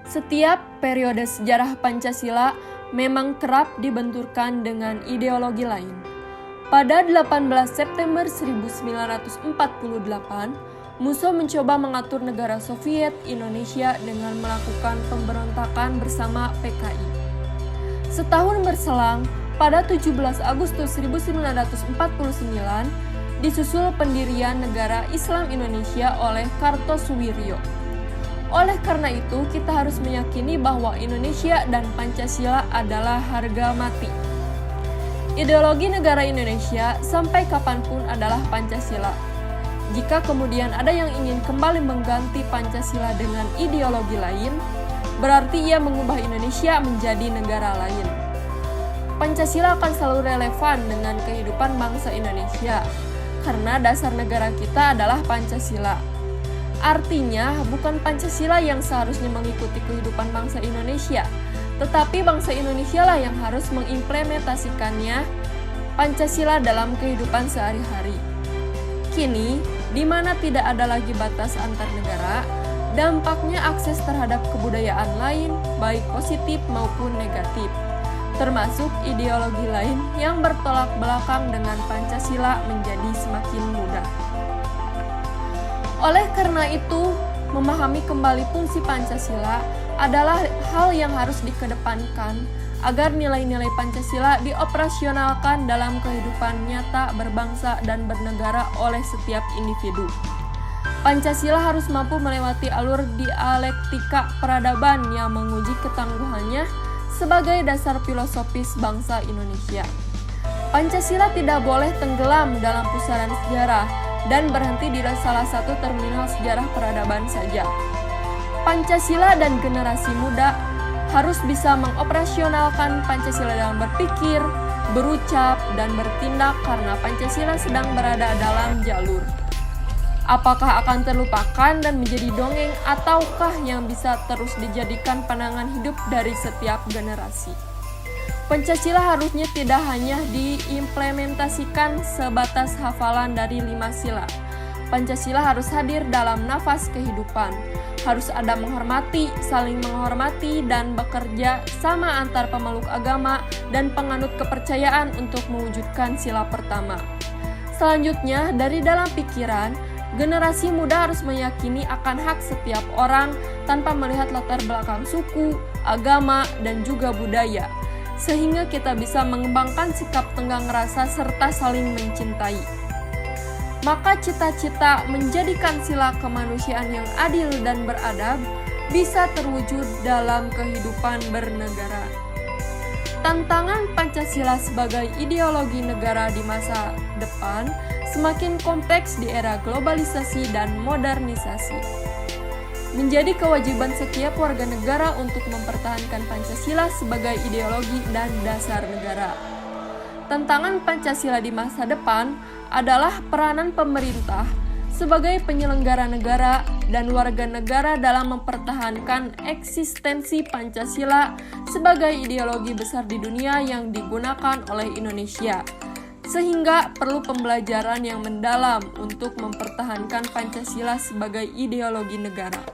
Setiap periode sejarah Pancasila memang kerap dibenturkan dengan ideologi lain. Pada 18 September 1948, Musso mencoba mengatur negara Soviet Indonesia dengan melakukan pemberontakan bersama PKI. Setahun berselang, pada 17 Agustus 1949, disusul pendirian Negara Islam Indonesia oleh Kartosuwiryo. Oleh karena itu, kita harus meyakini bahwa Indonesia dan Pancasila adalah harga mati. Ideologi negara Indonesia sampai kapanpun adalah Pancasila. Jika kemudian ada yang ingin kembali mengganti Pancasila dengan ideologi lain, berarti ia mengubah Indonesia menjadi negara lain. Pancasila akan selalu relevan dengan kehidupan bangsa Indonesia, karena dasar negara kita adalah Pancasila. Artinya, bukan Pancasila yang seharusnya mengikuti kehidupan bangsa Indonesia, tetapi bangsa Indonesia lah yang harus mengimplementasikannya Pancasila dalam kehidupan sehari-hari. Kini, di mana tidak ada lagi batas antar negara, dampaknya akses terhadap kebudayaan lain, baik positif maupun negatif, termasuk ideologi lain yang bertolak belakang dengan Pancasila menjadi semakin mudah. Oleh karena itu, memahami kembali fungsi Pancasila adalah hal yang harus dikedepankan agar nilai-nilai Pancasila dioperasionalkan dalam kehidupan nyata berbangsa dan bernegara oleh setiap individu. Pancasila harus mampu melewati alur dialektika peradaban yang menguji ketangguhannya sebagai dasar filosofis bangsa Indonesia. Pancasila tidak boleh tenggelam dalam pusaran sejarah dan berhenti di salah satu terminal sejarah peradaban saja. Pancasila dan generasi muda harus bisa mengoperasionalkan Pancasila dalam berpikir, berucap, dan bertindak karena Pancasila sedang berada dalam jalur. Apakah akan terlupakan dan menjadi dongeng ataukah yang bisa terus dijadikan pandangan hidup dari setiap generasi? Pancasila harusnya tidak hanya diimplementasikan sebatas hafalan dari 5 sila. Pancasila harus hadir dalam nafas kehidupan. Harus ada menghormati, saling menghormati, dan bekerja sama antar pemeluk agama dan penganut kepercayaan untuk mewujudkan sila pertama. Selanjutnya, dari dalam pikiran, generasi muda harus meyakini akan hak setiap orang tanpa melihat latar belakang suku, agama, dan juga budaya, sehingga kita bisa mengembangkan sikap tenggang rasa serta saling mencintai. Maka cita-cita menjadikan sila kemanusiaan yang adil dan beradab bisa terwujud dalam kehidupan bernegara. Tantangan Pancasila sebagai ideologi negara di masa depan semakin kompleks di era globalisasi dan modernisasi. Menjadi kewajiban setiap warga negara untuk mempertahankan Pancasila sebagai ideologi dan dasar negara. Tantangan Pancasila di masa depan adalah peranan pemerintah sebagai penyelenggara negara dan warga negara dalam mempertahankan eksistensi Pancasila sebagai ideologi besar di dunia yang digunakan oleh Indonesia. Sehingga perlu pembelajaran yang mendalam untuk mempertahankan Pancasila sebagai ideologi negara.